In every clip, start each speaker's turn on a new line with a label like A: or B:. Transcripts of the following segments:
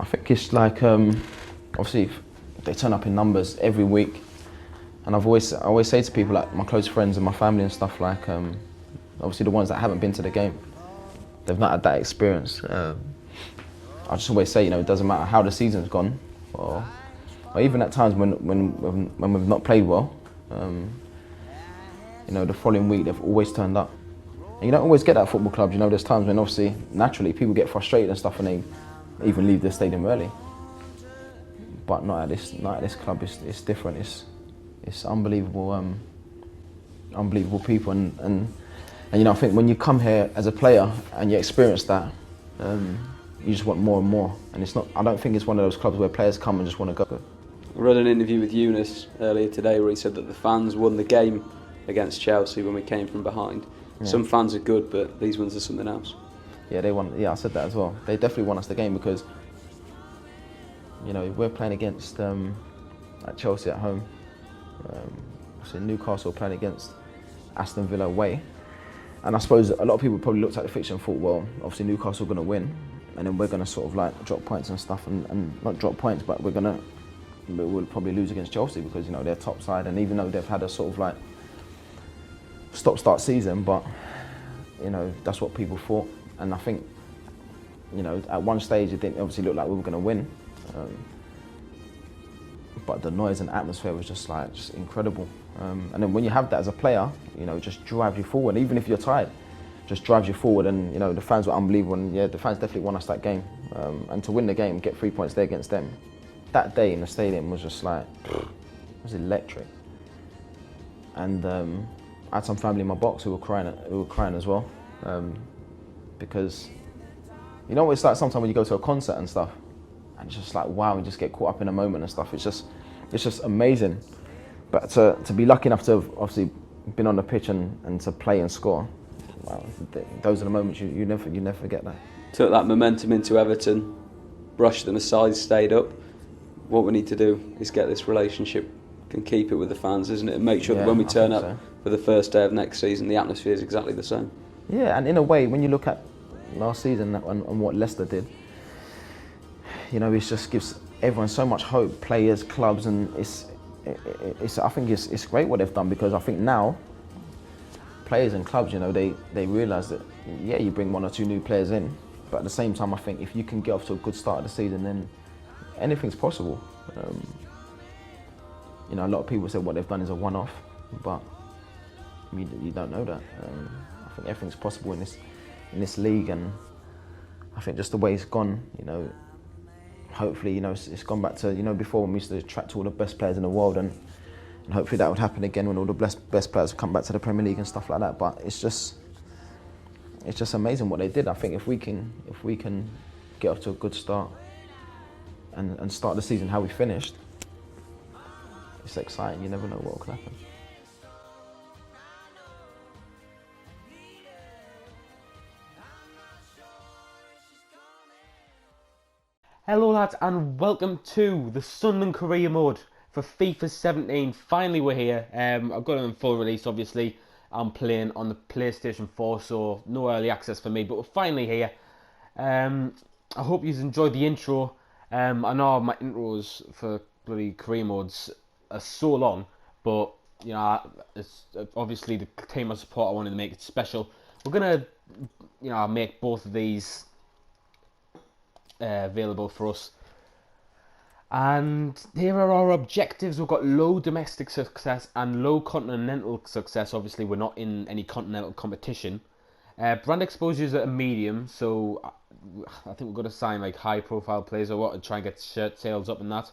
A: think it's like obviously they turn up in numbers every week, and I always say to people, like my close friends and my family and stuff, like obviously the ones that haven't been to the game, they've not had that experience. I just always say, it doesn't matter how the season's gone, or even at times when we've not played well, the following week they've always turned up. And you don't always get that at football clubs. There's times when obviously naturally people get frustrated and stuff, and they even leave the stadium early. But not at this club. It's different. It's unbelievable, unbelievable people, and I think when you come here as a player and you experience that, you just want more and more. And it's not. I don't think it's one of those clubs where players come and just want to go.
B: I read an interview with Eunice earlier today where he said that the fans won the game against Chelsea when we came from behind. Yeah. Some fans are good, but these ones are something else.
A: Yeah, they won. Yeah, I said that as well. They definitely won us the game because we're playing against at Chelsea at home. So Newcastle playing against Aston Villa away. And I suppose a lot of people probably looked at the fixture and thought, well, obviously Newcastle are going to win, and then we're going to sort of like drop points and stuff, and not drop points, but we'll probably lose against Chelsea because they're top side, and even though they've had a sort of like stop-start season, but that's what people thought. And I think at one stage it didn't obviously look like we were going to win, but the noise and atmosphere was just incredible. And then when you have that as a player, it just drives you forward. Even if you're tired, just drives you forward. And the fans were unbelievable. And yeah, the fans definitely won us that game. And to win the game, get 3 points there against them, that day in the stadium was just it was electric. And I had some family in my box who were crying as well, because it's like sometimes when you go to a concert and stuff, and it's just like wow, you just get caught up in a moment and stuff. It's just amazing. But to be lucky enough to have obviously been on the pitch and to play and score, wow, those are the moments you never forget that.
B: Took that momentum into Everton, brushed them aside, stayed up. What we need to do is get this relationship and keep it with the fans, isn't it? And make sure that when we turn up for the first day of next season, the atmosphere is exactly the same.
A: Yeah, and in a way, when you look at last season and what Leicester did, it just gives everyone so much hope, players, clubs, and I think it's great what they've done, because I think now players and clubs, they realise that you bring one or two new players in, but at the same time I think if you can get off to a good start of the season, then anything's possible. A lot of people say what they've done is a one-off, but you don't know that. I think everything's possible in this league, and I think just the way it's gone, hopefully, it's gone back to, before when we used to attract all the best players in the world, and hopefully that would happen again when all the best players come back to the Premier League and stuff like that. But it's just amazing what they did. I think if we can get off to a good start and start the season how we finished, it's exciting. You never know what will happen.
C: Hello lads, and welcome to the Sunderland Career Mode for FIFA 17. Finally we're here. I've got it in full release, obviously. I'm playing on the PlayStation 4, so no early access for me, but we're finally here. I hope you've enjoyed the intro. I know my intros for bloody career modes are so long, but it's obviously the team I support, I wanted to make it special. We're gonna make both of these available for us, and here are our objectives. We've got low domestic success and low continental success. Obviously we're not in any continental competition. Brand exposures at a medium, so I think we're going to sign like high profile players or what, and try and get shirt sales up and that.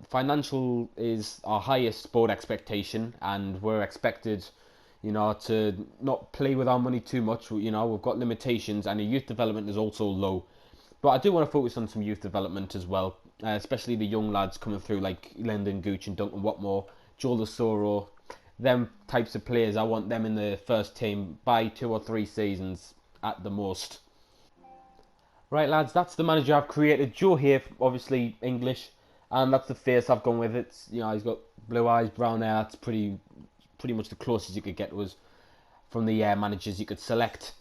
C: Financial is our highest board expectation, and we're expected to not play with our money too much. We've got limitations, and the youth development is also low. But I do want to focus on some youth development as well, especially the young lads coming through like Lyndon Gooch and Duncan Watmore, Joel Asoro, them types of players. I want them in the first team by 2 or 3 seasons at the most. Right lads, that's the manager I've created. Joe here, obviously English, and that's the face I've gone with. It's he's got blue eyes, brown hair. That's pretty much the closest you could get was from the managers you could select.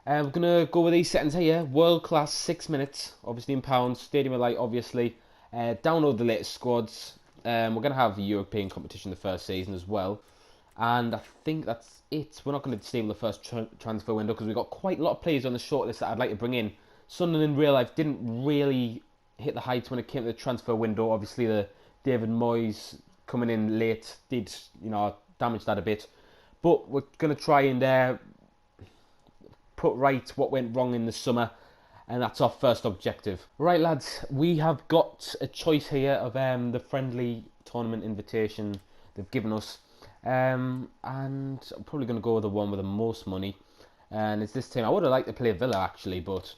C: We're going to go with these settings here. World class 6 minutes, obviously in pounds. Stadium of Light, obviously. Download the latest squads. We're going to have the European competition the first season as well. And I think that's it. We're not going to disable the first transfer window because we've got quite a lot of players on the shortlist that I'd like to bring in. Sunderland in real life didn't really hit the heights when it came to the transfer window. Obviously, the David Moyes coming in late did, damage that a bit. But we're going to try and put right what went wrong in the summer. And that's our first objective. Right, lads, we have got a choice here of the friendly tournament invitation they've given us. And I'm probably going to go with the one with the most money. And it's this team. I would have liked to play Villa, actually, but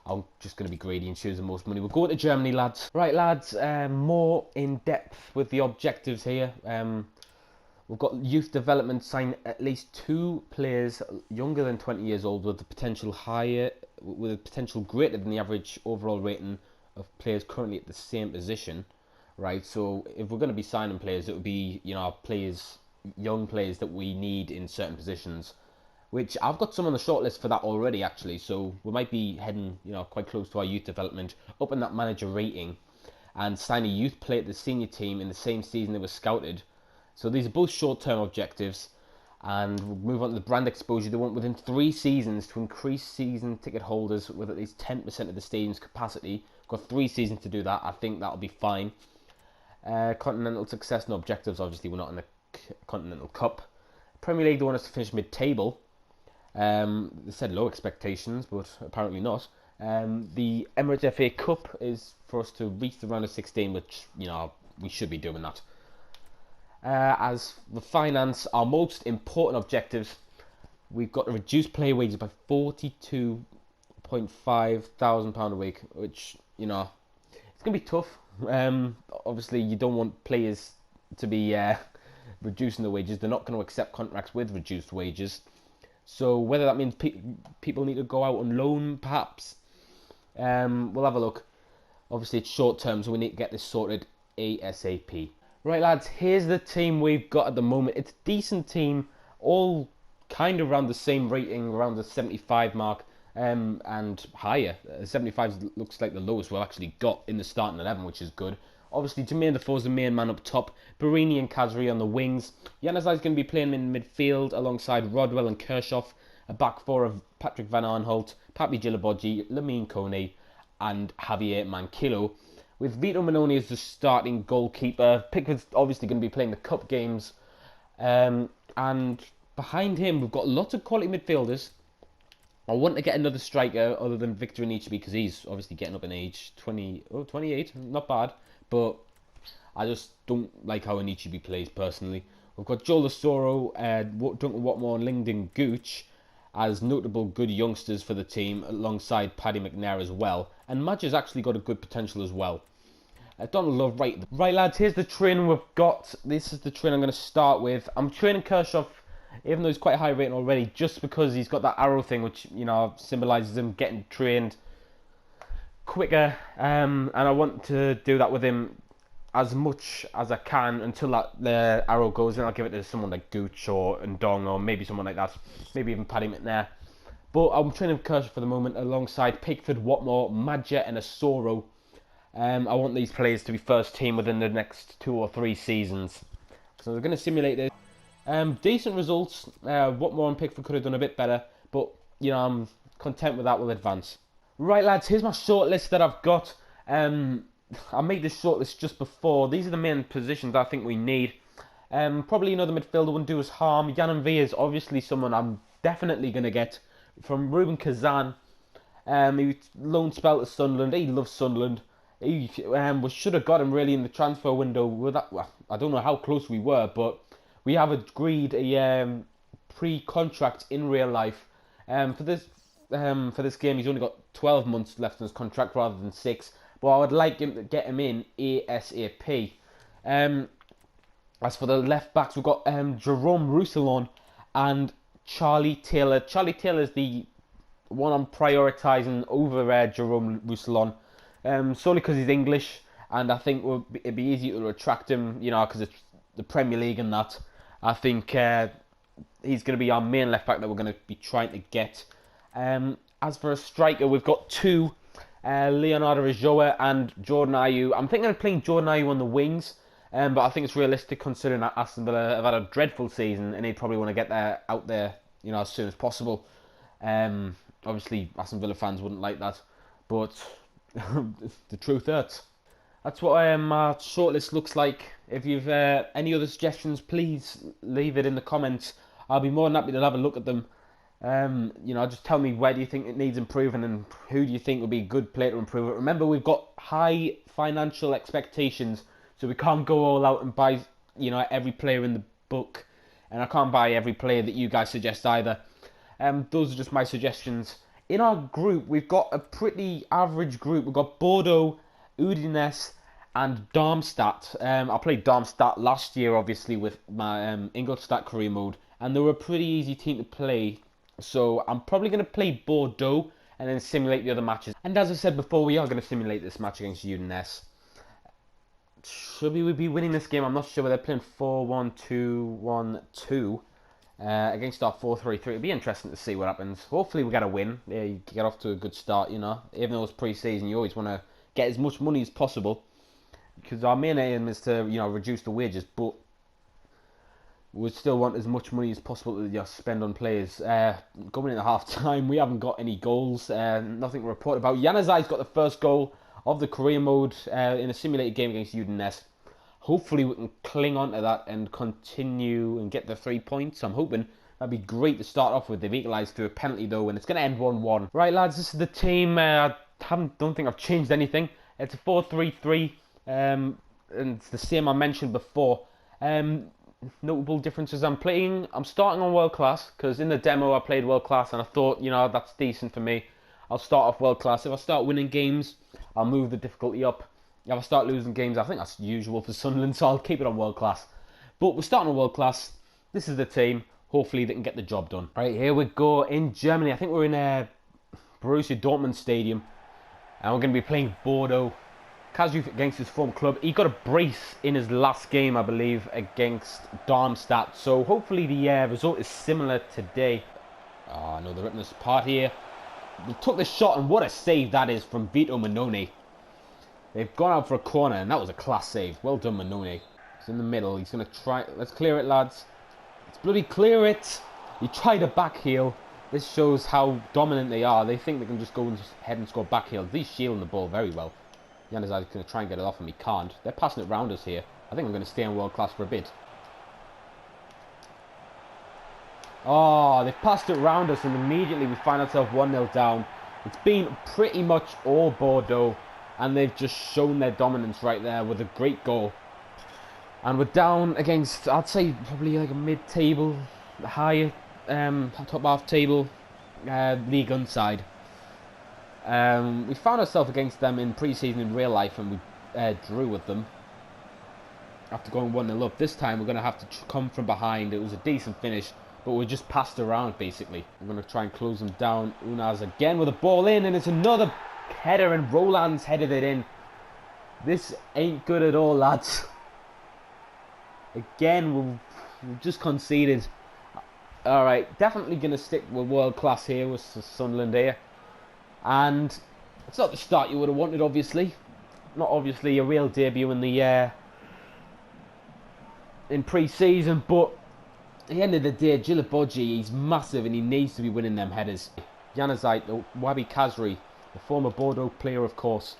C: I'm just going to be greedy and choose the most money. We'll go to Germany, lads. Right, lads, more in depth with the objectives here. We've got youth development, sign at least 2 players younger than 20 years old with the potential greater than the average overall rating of players currently at the same position. Right, so if we're going to be signing players, it would be, young players that we need in certain positions, which I've got some on the shortlist for that already, actually. So we might be heading, quite close to our youth development, up in that manager rating, and sign a youth player to the senior team in the same season they were scouted. So these are both short-term objectives, and we'll move on to the brand exposure. They want within 3 seasons to increase season ticket holders with at least 10% of the stadium's capacity. We've got 3 seasons to do that. I think that'll be fine. Continental success and objectives. Obviously, we're not in the Continental Cup. Premier League, they want us to finish mid-table. They said low expectations, but apparently not. The Emirates FA Cup is for us to reach the round of 16, which, we should be doing that. As the finance, our most important objectives, we've got to reduce player wages by £42,500 a week, which, it's going to be tough. Obviously, you don't want players to be reducing the wages. They're not going to accept contracts with reduced wages. So whether that means people need to go out on loan, perhaps, we'll have a look. Obviously, it's short term, so we need to get this sorted ASAP. Right, lads, here's the team we've got at the moment. It's a decent team, all kind of around the same rating, around the 75 mark, and higher. 75 looks like the lowest we've actually got in the starting 11, which is good. Obviously, Jermaine Defoe's the main man up top. Barini and Kazri on the wings. Januzaj's going to be playing in midfield alongside Rodwell and Kirchhoff. A back 4 of Patrick Van Arnholt, Papi Djilabodji, Lamine Kone, and Javier Manquillo. With Vito Minoni as the starting goalkeeper. Pickford's obviously going to be playing the cup games. And behind him, we've got lots of quality midfielders. I want to get another striker other than Victor Anichebe because he's obviously getting up in age. 28, not bad. But I just don't like how Anichebe plays personally. We've got Joel Asoro, Duncan Watmore and Lyndon Gooch as notable good youngsters for the team alongside Paddy McNair as well. And Madge has actually got a good potential as well. Donald Love, right lads, here's the training we've got. This is the training I'm going to start with. I'm training Kirchhoff, even though he's quite high rating already, just because he's got that arrow thing which, symbolises him getting trained quicker. And I want to do that with him as much as I can until the arrow goes in. I'll give it to someone like Gooch or Ndong or maybe someone like that. Maybe even Paddy McNair. But I'm training Kirchhoff for the moment alongside Pickford, Watmore, Madja and Asoro. I want these players to be first team within the next 2 or 3 seasons. So we're going to simulate this. Decent results. Watmore and Pickford could have done a bit better. But, I'm content with that. We'll advance. Right, lads, here's my shortlist that I've got. I made this shortlist just before. These are the main positions I think we need. Probably another midfielder wouldn't do us harm. Yanan V is obviously someone I'm definitely going to get. From Ruben Kazan. He loan spell to Sunderland. He loves Sunderland. We should have got him really in the transfer window. I don't know how close we were, but we have agreed a pre-contract in real life. For this game, he's only got 12 months left in his contract rather than 6. But I would like him to get him in ASAP. As for the left backs, we've got Jerome Roussillon and Charlie Taylor. Charlie Taylor is the one I'm prioritising over Jerome Roussillon. Solely because he's English, and I think it'd be easy to attract him, because it's the Premier League and that. I think he's going to be our main left back that we're going to be trying to get. As for a striker, we've got two, Leonardo Ulloa and Jordan Ayew. I'm thinking of playing Jordan Ayew on the wings, but I think it's realistic considering that Aston Villa have had a dreadful season and they probably want to get out there, as soon as possible. Obviously, Aston Villa fans wouldn't like that, but the truth hurts. That's what my shortlist looks like. If you've any other suggestions, please leave it in the comments. I'll be more than happy to have a look at them. Just tell me where do you think it needs improving and who do you think would be a good player to improve it. Remember, we've got high financial expectations, so we can't go all out and buy, every player in the book, and I can't buy every player that you guys suggest either. Those are just my suggestions. In our group, we've got a pretty average group. We've got Bordeaux, Udinese, and Darmstadt. I played Darmstadt last year, obviously, with my Ingolstadt Career Mode, and they were a pretty easy team to play. So I'm probably going to play Bordeaux and then simulate the other matches. And as I said before, we are going to simulate this match against Udinese. Should we be winning this game? I'm not sure. They're playing 4-1-2-1-2 against our 4-3-3. It'll be interesting to see what happens. Hopefully we get a win. Yeah, you get off to a good start, Even though it's pre-season, you always want to get as much money as possible, because our main aim is to, reduce the wages, but we still want as much money as possible to spend on players. Going into half-time, we haven't got any goals, nothing to report about. Januzaj's got the first goal of the career mode in a simulated game against Udinese. Hopefully we can cling on to that and continue and get the 3 points. I'm hoping that'd be great to start off with. They've equalised through a penalty though, and it's going to end 1-1. Right, lads, this is the team. I don't think I've changed anything. It's a 4-3-3, and it's the same I mentioned before. Notable differences I'm starting on world class, because in the demo I played world class and I thought, that's decent for me. I'll start off world class. If I start winning games, I'll move the difficulty up. If I start losing games, I think that's usual for Sunderland, so I'll keep it on world class. But we're starting on world class. This is the team. Hopefully they can get the job done. Right, here we go in Germany. I think we're in Borussia Dortmund Stadium, and we're going to be playing Bordeaux. Kazri against his former club. He got a brace in his last game, I believe, against Darmstadt. So hopefully the result is similar today. Oh no, they're ripping us apart here. They took the shot, and what a save that is from Vito Mannone. They've gone out for a corner, and that was a class save. Well done, Mannone. He's in the middle. He's going to try. Let's clear it, lads. Let's bloody clear it. He tried a back heel. This shows how dominant they are. They think they can just go and head and score back heel. He's shielding the ball very well. Januzaj is going to try and get it off him. He can't. They're passing it round us here. I think I'm going to stay in world class for a bit. Oh, they've passed it round us, and immediately we find ourselves 1-0 down. It's been pretty much all Bordeaux, and they've just shown their dominance right there with a great goal. And we're down against, I'd say, probably like a mid-table, higher, top half table League One side. We found ourselves against them in pre-season in real life, and we drew with them after going 1-0 up. This time we're going to have to come from behind. It was a decent finish, but we just passed around basically. We're going to try and close them down. Unaz again with a ball in, and it's another header, and Roland's headed it in. This ain't good at all, lads. Again, we've just conceded. Alright, definitely going to stick with world class here with Sunderland here. And it's not the start you would have wanted, obviously. Not obviously a real debut in the in pre-season, but at the end of the day, Djilibodji, he's massive and he needs to be winning them headers. Januzaj, the Wabi Kazri, the former Bordeaux player, of course.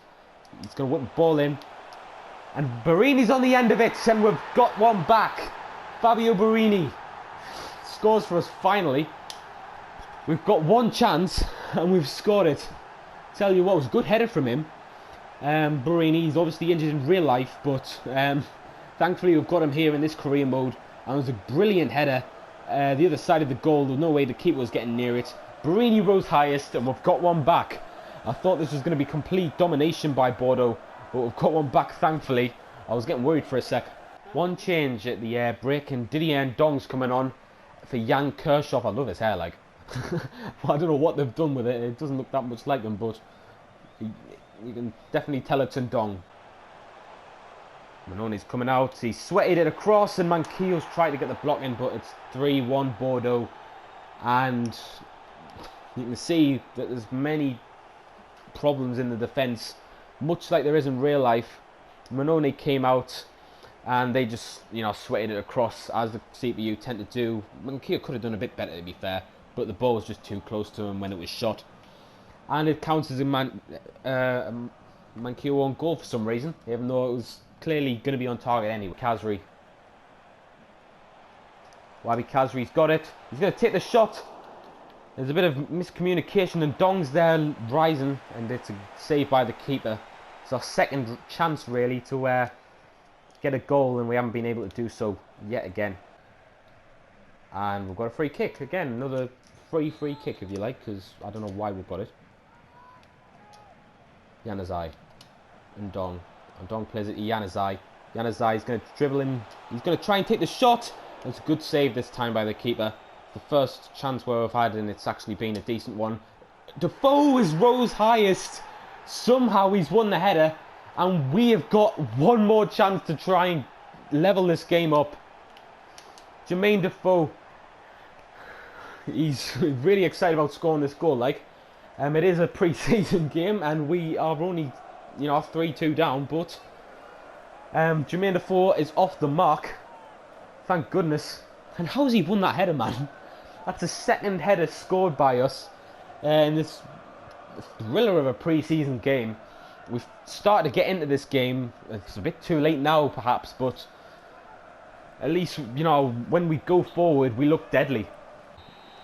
C: He's going to whip the ball in. And Barini's on the end of it, and we've got one back. Fabio Barini scores for us finally. We've got one chance, and we've scored it. Tell you what, it was a good header from him. Barini, he's obviously injured in real life, but thankfully we've got him here in this career mode. And it was a brilliant header. The other side of the goal, there was no way the keeper was getting near it. Barini rose highest, and we've got one back. I thought this was going to be complete domination by Bordeaux, but we've got one back, thankfully. I was getting worried for a sec. One change at the break, and Didier Ndong's coming on for Jan Kirchhoff. I love his hair, like. I don't know what they've done with it. It doesn't look that much like him, but you can definitely tell it's Ndong. Manoni's coming out. He sweated it across, and Manquillo's tried to get the block in, but it's 3-1 Bordeaux. And You can see that there's many problems in the defence, much like there is in real life. Manone came out and they just, sweated it across, as the CPU tend to do. Manquillo could have done a bit better, to be fair, but the ball was just too close to him when it was shot. And it counts as a Manquillo on goal for some reason, even though it was clearly going to be on target anyway. Kazri. Wabi Kazri's got it. He's going to take the shot. There's a bit of miscommunication and Dong's there rising, and it's a save by the keeper. It's our second chance really to get a goal, and we haven't been able to do so yet again. And we've got a free kick again, another free kick if you like, because I don't know why we've got it. Januzaj and Dong. And Dong plays it to Januzaj. Januzaj is going to dribble in. He's going to try and take the shot. It's a good save this time by the keeper. The first chance where we've had, and it's actually been a decent one. Defoe is Rowe's highest. Somehow he's won the header, and we have got one more chance to try and level this game up. Jermaine Defoe. He's really excited about scoring this goal. It is a pre-season game, and we are only, 3-2 down. But Jermaine Defoe is off the mark. Thank goodness. And how has he won that header, man? That's the second header scored by us in this thriller of a pre-season game. We've started to get into this game. It's a bit too late now, perhaps, but at least, when we go forward, we look deadly.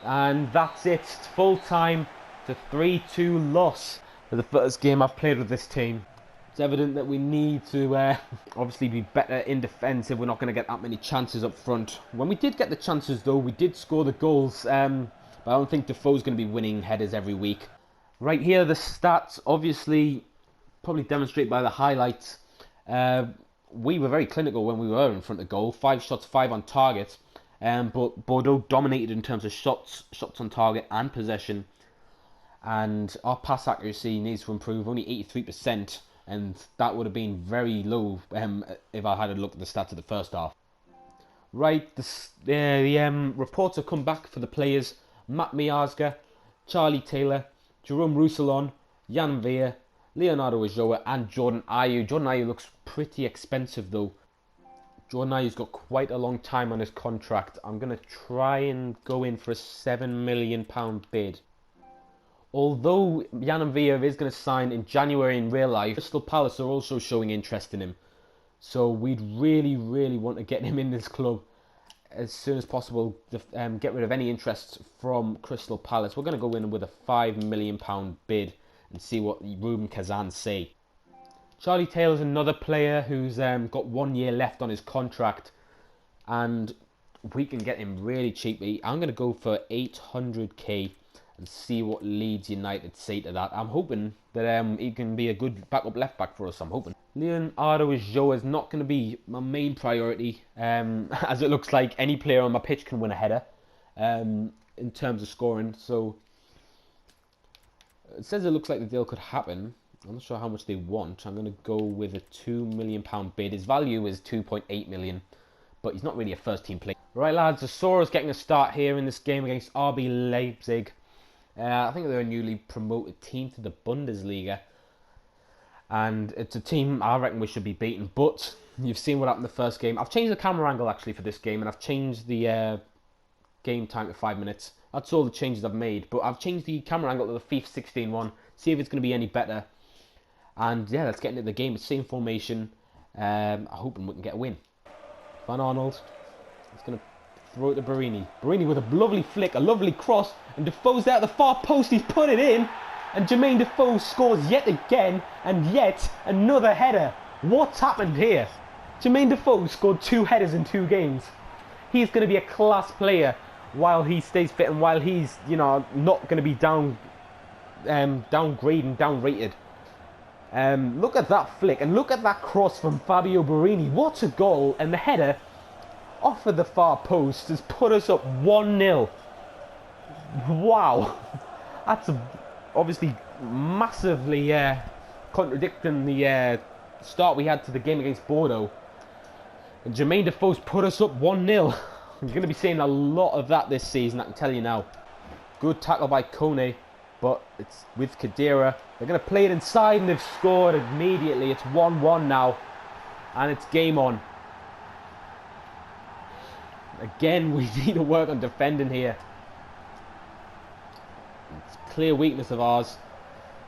C: And that's it. It's full time. It's a 3-2 loss for the first game I've played with this team. It's evident that we need to obviously be better in defence if we're not going to get that many chances up front. When we did get the chances though, we did score the goals, but I don't think Defoe's going to be winning headers every week. Right here, the stats obviously probably demonstrate by the highlights. We were very clinical when we were in front of goal, 5 shots, 5 on target, but Bordeaux dominated in terms of shots on target and possession, and our pass accuracy needs to improve, only 83%. And that would have been very low if I had a look at the stats of the first half. Right, the reports have come back for the players. Matt Miazga, Charlie Taylor, Jerome Roussillon, Jan Veer, Leonardo Ajoa and Jordan Ayew. Jordan Ayew looks pretty expensive though. Jordan Ayew's got quite a long time on his contract. I'm going to try and go in for a £7 million bid. Although Jan Veer is going to sign in January in real life, Crystal Palace are also showing interest in him. So we'd really, really want to get him in this club as soon as possible to get rid of any interest from Crystal Palace. We're going to go in with a £5 million bid and see what Ruben Kazan say. Charlie Taylor's another player who's got 1 year left on his contract, and we can get him really cheaply. I'm going to go for 800k. And see what Leeds United say to that. I'm hoping that he can be a good backup left back for us. I'm hoping. Leonardo Ajoa is not going to be my main priority, as it looks like any player on my pitch can win a header in terms of scoring. So it says it looks like the deal could happen. I'm not sure how much they want. I'm going to go with a £2 million bid. His value is 2.8 million, but he's not really a first team player. Right, lads, Asora's getting a start here in this game against RB Leipzig. I think they're a newly promoted team to the Bundesliga, and it's a team I reckon we should be beating. But you've seen what happened the first game. I've changed the camera angle actually for this game, and I've changed the game time to 5 minutes. That's all the changes I've made. But I've changed the camera angle to the FIFA 16 one. See if it's going to be any better. And yeah, let's get into the game. Same formation. I'm hoping we can get a win. Van Arnold. It's going to throw it to Barini. Barini with a lovely flick, a lovely cross, and Defoe's there at the far post. He's put it in, and Jermaine Defoe scores yet again, and yet another header. What's happened here? Jermaine Defoe scored 2 headers in 2 games. He's going to be a class player while he stays fit and while he's, not going to be downgraded and downrated. Look at that flick, and look at that cross from Fabio Barini. What a goal, and the header off of the far post has put us up 1-0. Wow. That's obviously massively contradicting the start we had to the game against Bordeaux. And Jermaine Defoe's put us up 1-0. You're going to be seeing a lot of that this season, I can tell you now. Good tackle by Kone. but it's with Khedira. They're going to play it inside, and they've scored immediately. It's 1-1 now, and it's game on. Again, we need to work on defending here. It's a clear weakness of ours.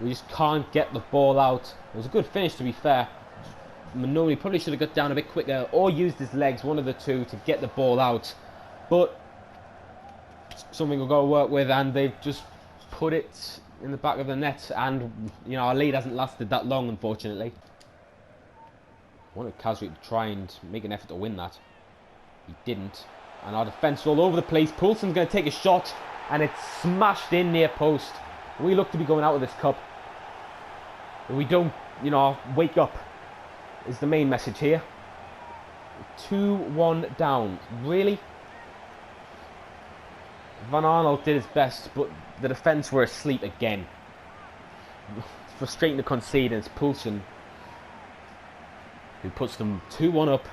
C: We just can't get the ball out. It was a good finish, to be fair. Manoli probably should have got down a bit quicker or used his legs, one of the two, to get the ball out. But something we've got to work with, and they've just put it in the back of the net, and our lead hasn't lasted that long, unfortunately. I wanted Kazri to try and make an effort to win that. He didn't. And our defence all over the place. Poulsen's going to take a shot, and it's smashed in near post. We look to be going out of this cup. If we don't, wake up, is the main message here. 2-1 down. Really? Van Arnold did his best, but the defence were asleep again. It's frustrating to concede, and it's Poulsen who puts them 2-1 up.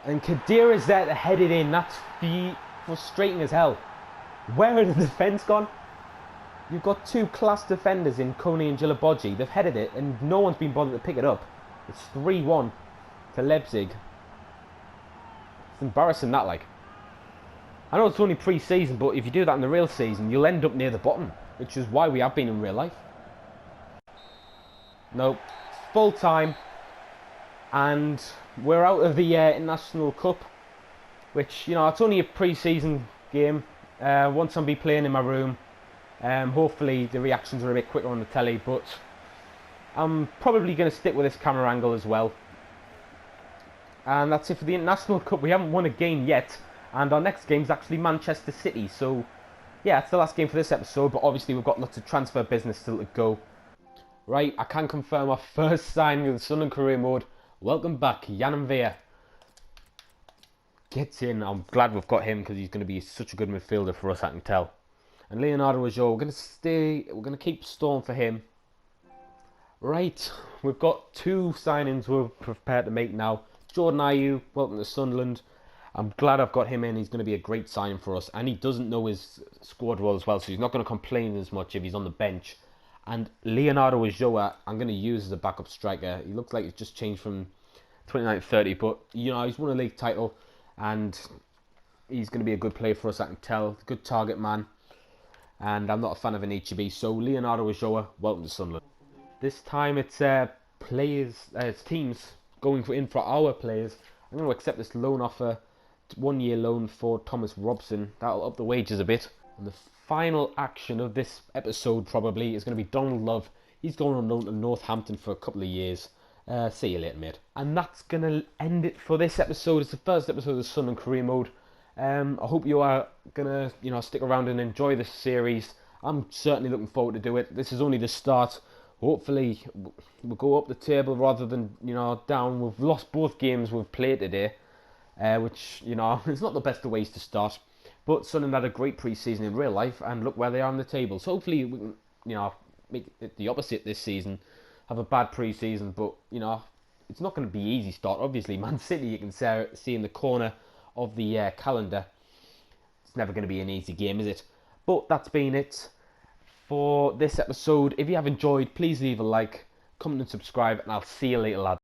C: And Khedira's there to head it in. That's frustrating as hell. Where are the defence gone? You've got two class defenders in Kone and Djilabodji. They've headed it, and no one's been bothered to pick it up. It's 3-1 to Leipzig. It's embarrassing, that, like. I know it's only pre-season, but if you do that in the real season, you'll end up near the bottom, which is why we have been in real life. Nope. It's full time. And we're out of the International Cup, which, it's only a pre-season game. Once I'll be playing in my room. Hopefully the reactions are a bit quicker on the telly, but I'm probably going to stick with this camera angle as well. And that's it for the International Cup. We haven't won a game yet, and our next game is actually Manchester City. So, yeah, it's the last game for this episode, but obviously we've got lots of transfer business still to go. Right, I can confirm our first signing of the Sunderland Career Mode. Welcome back, Jan Veer. Gets in. I'm glad we've got him because he's going to be such a good midfielder for us, I can tell. And Leonardo Ajo, we're going to keep stalling for him. Right, we've got two signings we're prepared to make now. Jordan Ayew, welcome to Sunderland. I'm glad I've got him in. He's going to be a great signing for us. And he doesn't know his squad role as well, so he's not going to complain as much if he's on the bench. And Leonardo Ajoa, I'm going to use as a backup striker. He looks like he's just changed from 29 to 30, but, he's won a league title, and he's going to be a good player for us, I can tell. Good target man. And I'm not a fan of an HB, so Leonardo Ajoa, welcome to Sunderland. This time it's teams going in for our players. I'm going to accept this loan offer, 1 year loan for Thomas Robson. That'll up the wages a bit. And the final action of this episode probably is going to be Donald Love. He's going on loan to Northampton for a couple of years. See you later, mate. And that's going to end it for this episode. It's the first episode of Sunderland Career Mode. I hope you are going to, stick around and enjoy this series. I'm certainly looking forward to do it. This is only the start. Hopefully, we'll go up the table rather than, down. We've lost both games we've played today, which, it's not the best of ways to start. But Sunderland had a great pre-season in real life, and look where they are on the table. So hopefully we can, make it the opposite this season. Have a bad pre-season, but, it's not going to be an easy start. Obviously, Man City, you can see in the corner of the calendar. It's never going to be an easy game, is it? But that's been it for this episode. If you have enjoyed, please leave a like, comment and subscribe, and I'll see you later, lads.